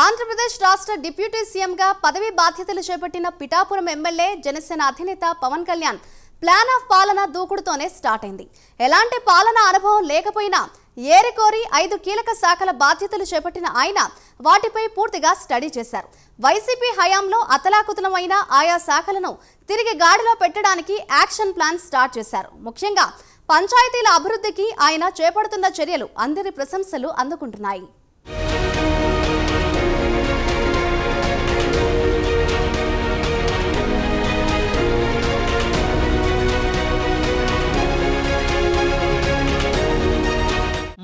ఆంధ్రప్రదేశ్ రాష్ట్ర డిప్యూటీ సీఎంగా పదవి బాధ్యతలు చేపట్టిన పిఠాపురం ఎమ్మెల్యే జనసేన అధినేత పవన్ కళ్యాణ్ ప్లాన్ ఆఫ్ పాలన దూకుడుతోనే స్టార్ట్ అయింది. ఎలాంటి పాలన అనుభవం లేకపోయినా ఏరికోరి 5 కీలక శాఖల బాధ్యతలు చేపట్టిన ఆయన వాటిపై పూర్తిగా స్టడీ చేశారు. వైసీపీ హయాంలో అతలాకుతలమైన ఆయా శాఖలను తిరిగి గాడిలో పెట్టడానికి యాక్షన్ ప్లాన్ స్టార్ట్ చేశారు. ముఖ్యంగా పంచాయతీల అభివృద్ధికి ఆయన చేపడుతున్న చర్యలు అందరి ప్రశంసలు అందుకుంటున్నాయి.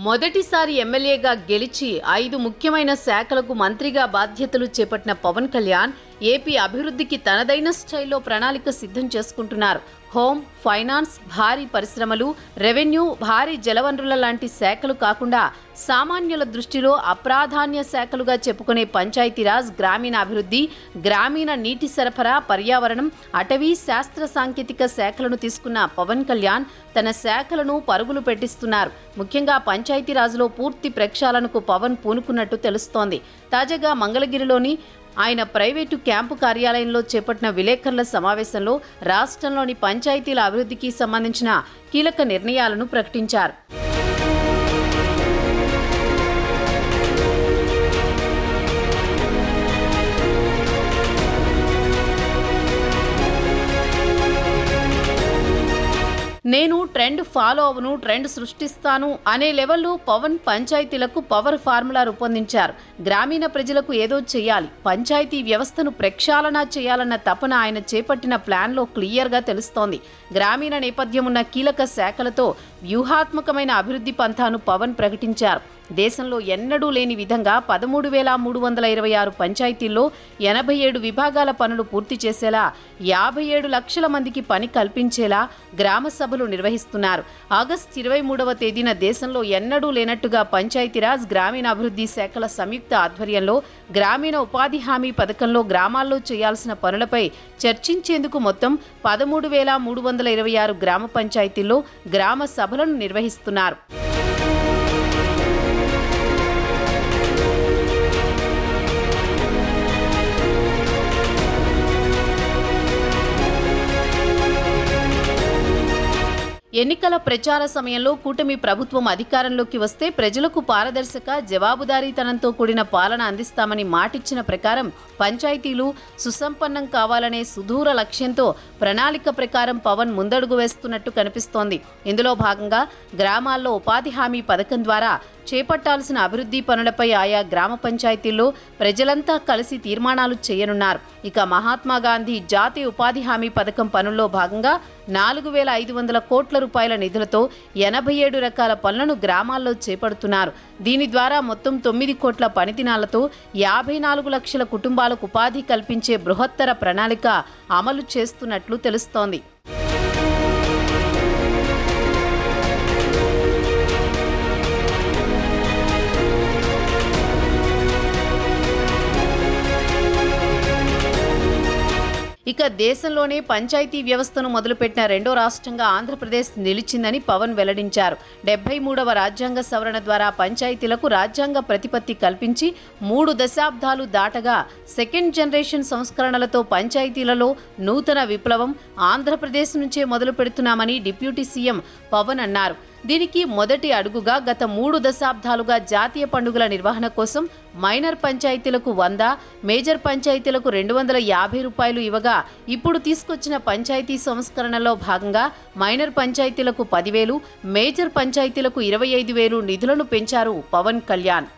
మొదటిసారి ఎమ్మెల్యేగా గెలిచి 5 ముఖ్యమైన శాఖలకు మంత్రిగా బాధ్యతలు చేపట్టిన పవన్ కళ్యాణ్ ఏపీ అభివృద్ధికి తనదైన స్టైల్లో ప్రణాళిక సిద్ధం చేసుకుంటున్నారు. హోమ్, ఫైనాన్స్, భారీ పరిశ్రమలు, రెవెన్యూ, భారీ జలవనరుల లాంటి శాఖలు కాకుండా సామాన్యుల దృష్టిలో అప్రాధాన్య శాఖలుగా చెప్పుకునే పంచాయతీరాజ్, గ్రామీణాభివృద్ధి, గ్రామీణ నీటి సరఫరా, పర్యావరణం, అటవీ, శాస్త్ర సాంకేతిక శాఖలను తీసుకున్న పవన్ కళ్యాణ్ తన శాఖలను పరుగులు పెట్టిస్తున్నారు. ముఖ్యంగా పంచాయతీరాజ్లో పూర్తి ప్రక్షాళనకు పవన్ పూనుకున్నట్టు తెలుస్తోంది. తాజాగా మంగళగిరిలోని ఆయన ప్రైవేటు క్యాంపు కార్యాలయంలో చేపట్టిన విలేకరుల సమావేశంలో రాష్ట్రంలోని పంచాయతీల అభివృద్ధికి సంబంధించిన కీలక నిర్ణయాలను ప్రకటించారు. నేను ట్రెండ్ ఫాలో అవను, ట్రెండ్ సృష్టిస్తాను అనే లెవెల్లో పవన్ పంచాయతీలకు పవర్ ఫార్ములా రూపొందించారు. గ్రామీణ ప్రజలకు ఏదో చేయాలి, పంచాయతీ వ్యవస్థను ప్రక్షాళన చేయాలన్న తపన ఆయన చేపట్టిన ప్లాన్లో క్లియర్గా తెలుస్తోంది. గ్రామీణ నేపథ్యం ఉన్న కీలక శాఖలతో వ్యూహాత్మకమైన అభివృద్ధి పంథాను పవన్ ప్రకటించారు. దేశంలో ఎన్నడూ లేని విధంగా 13,326 పంచాయతీల్లో 87 విభాగాల పనులు పూర్తి చేసేలా 57 లక్షల మందికి పని కల్పించేలా గ్రామ సభలు నిర్వహిస్తున్నారు. ఆగస్టు 23వ తేదీన దేశంలో ఎన్నడూ లేనట్టుగా పంచాయతీరాజ్, గ్రామీణాభివృద్ధి శాఖల సంయుక్త ఆధ్వర్యంలో గ్రామీణ ఉపాధి హామీ పథకంలో గ్రామాల్లో చేయాల్సిన పనులపై చర్చించేందుకు మొత్తం 13,326 గ్రామ పంచాయతీల్లో గ్రామ సభలను నిర్వహిస్తున్నారు. ఎన్నికల ప్రచార సమయంలో కూటమి ప్రభుత్వం అధికారంలోకి వస్తే ప్రజలకు పారదర్శక, జవాబుదారీతనంతో కూడిన పాలన అందిస్తామని మాటిచ్చిన ప్రకారం పంచాయతీలు సుసంపన్నం కావాలనే సుదూర లక్ష్యంతో ప్రణాళిక ప్రకారం పవన్ ముందడుగు వేస్తున్నట్టు కనిపిస్తోంది. ఇందులో భాగంగా గ్రామాల్లో ఉపాధి హామీ పథకం ద్వారా చేపట్టాల్సిన అభివృద్ధి పనులపై ఆయా గ్రామ పంచాయతీల్లో ప్రజలంతా కలిసి తీర్మానాలు చేయనున్నారు. ఇక మహాత్మాగాంధీ జాతీయ ఉపాధి హామీ పథకం పనుల్లో భాగంగా 4,500 కోట్ల రూపాయల నిధులతో 87 రకాల పనులను గ్రామాల్లో చేపడుతున్నారు. దీని ద్వారా మొత్తం 9 కోట్ల పనిదినాలతో 54 లక్షల కుటుంబాలకు ఉపాధి కల్పించే బృహత్తర ప్రణాళిక అమలు చేస్తున్నట్లు తెలుస్తోంది. ఇక దేశంలోనే పంచాయతీ వ్యవస్థను మొదలుపెట్టిన రెండో రాష్ట్రంగా ఆంధ్రప్రదేశ్ నిలిచిందని పవన్ వెల్లడించారు. 73వ రాజ్యాంగ సవరణ ద్వారా పంచాయతీలకు రాజ్యాంగ ప్రతిపత్తి కల్పించి 3 దశాబ్దాలు దాటగా సెకండ్ జనరేషన్ సంస్కరణలతో పంచాయతీలలో నూతన విప్లవం ఆంధ్రప్రదేశ్ నుంచే మొదలు పెడుతున్నామని డిప్యూటీ సీఎం పవన్ అన్నారు. దీనికి మొదటి అడుగుగా గత 3 దశాబ్దాలుగా జాతీయ పండుగల నిర్వహణ కోసం మైనర్ పంచాయతీలకు 100, మేజర్ పంచాయతీలకు 250 రూపాయలు ఇవ్వగా ఇప్పుడు తీసుకొచ్చిన పంచాయతీ సంస్కరణలో భాగంగా మైనర్ పంచాయతీలకు 10,000, మేజర్ పంచాయతీలకు 25,000 నిధులను పెంచారు పవన్ కళ్యాణ్.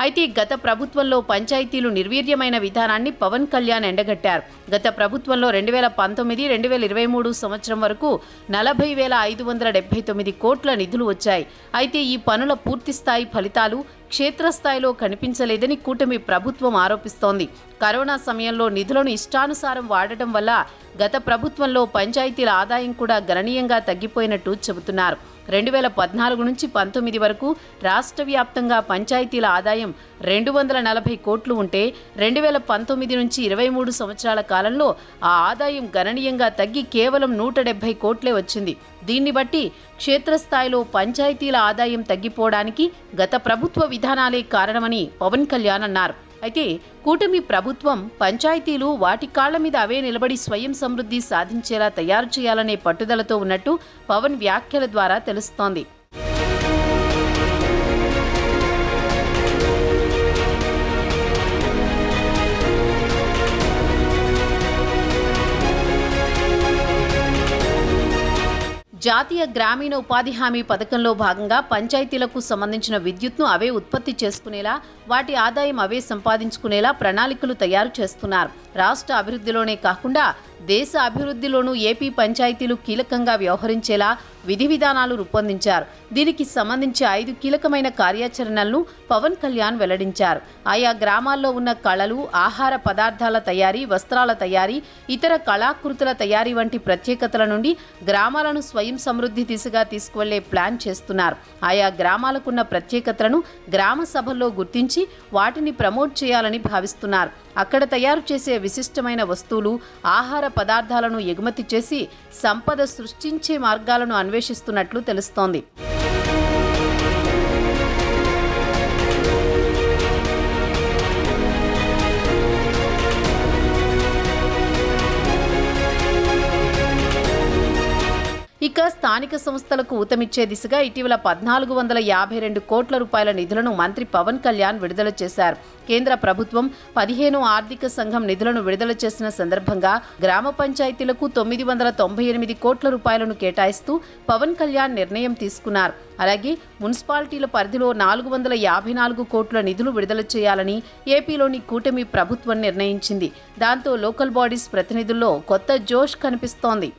అయితే గత ప్రభుత్వంలో పంచాయతీలు నిర్వీర్యమైన విధానాన్ని పవన్ కళ్యాణ్ ఎండగట్టారు. గత ప్రభుత్వంలో 2019-2023 సంవత్సరం వరకు 40,579 కోట్ల నిధులు వచ్చాయి. అయితే ఈ పనుల పూర్తిస్థాయి ఫలితాలు క్షేత్రస్థాయిలో కనిపించలేదని కూటమి ప్రభుత్వం ఆరోపిస్తోంది. కరోనా సమయంలో నిధులను ఇష్టానుసారం వాడటం వల్ల గత ప్రభుత్వంలో పంచాయతీల ఆదాయం కూడా గణనీయంగా తగ్గిపోయినట్టు చెబుతున్నారు. 2014 నుంచి 19 వరకు రాష్ట్ర వ్యాప్తంగా పంచాయతీల ఆదాయం 240 కోట్లు ఉంటే 2019 నుంచి 23 సంవత్సరాల కాలంలో ఆ ఆదాయం గణనీయంగా తగ్గి కేవలం 170 కోట్లే వచ్చింది. దీన్ని బట్టి క్షేత్రస్థాయిలో పంచాయతీల ఆదాయం తగ్గిపోవడానికి గత ప్రభుత్వ విధానాలే కారణమని పవన్ కళ్యాణ్ అన్నారు. అయితే కూటమి ప్రభుత్వం పంచాయతీలు వాటి కాళ్ల మీద అవే నిలబడి స్వయం సమృద్ధి సాధించేలా తయారు చేయాలనే పట్టుదలతో ఉన్నట్టు పవన్ వ్యాఖ్యల ద్వారా తెలుస్తోంది. జాతీయ గ్రామీణ ఉపాధి హామీ పథకంలో భాగంగా పంచాయతీలకు సంబంధించిన విద్యుత్ను అవే ఉత్పత్తి చేసుకునేలా, వాటి ఆదాయం అవే సంపాదించుకునేలా ప్రణాళికలు తయారు చేస్తున్నారు. రాష్ట్ర అభివృద్ధిలోనే కాకుండా దేశ అభివృద్ధిలోనూ ఏపీ పంచాయతీలు కీలకంగా వ్యవహరించేలా విధి విధానాలు రూపొందించారు. దీనికి సంబంధించి 5 కీలకమైన కార్యాచరణలను పవన్ కళ్యాణ్ వెల్లడించారు. ఆయా గ్రామాల్లో ఉన్న కళలు, ఆహార పదార్థాల తయారీ, వస్త్రాల తయారీ, ఇతర కళాకృతుల తయారీ వంటి ప్రత్యేకతల నుండి గ్రామాలను స్వయం సమృద్ధి దిశగా తీసుకువెళ్లే ప్లాన్ చేస్తున్నారు. ఆయా గ్రామాలకున్న ప్రత్యేకతలను గ్రామ సభల్లో గుర్తించి వాటిని ప్రమోట్ చేయాలని భావిస్తున్నారు. అక్కడ తయారు చేసే విశిష్టమైన వస్తువులు, ఆహార పదార్థాలను ఎగుమతి చేసి సంపద సృష్టించే మార్గాలను అన్వేషిస్తున్నట్లు తెలుస్తోంది. ఇక స్థానిక సంస్థలకు ఊతమిచ్చే దిశగా ఇటీవల 1452 కోట్ల రూపాయల నిధులను మంత్రి పవన్ కళ్యాణ్ విడుదల చేశారు. కేంద్ర ప్రభుత్వం 15వ ఆర్థిక సంఘం నిధులను విడుదల చేసిన సందర్భంగా గ్రామ పంచాయతీలకు 998 కోట్ల రూపాయలను కేటాయిస్తూ పవన్ కళ్యాణ్ నిర్ణయం తీసుకున్నారు. అలాగే మున్సిపాలిటీల పరిధిలో 454 కోట్ల నిధులు విడుదల చేయాలని ఏపీలోని కూటమి ప్రభుత్వం నిర్ణయించింది. దాంతో లోకల్ బాడీస్ ప్రతినిధుల్లో కొత్త జోష్ కనిపిస్తోంది.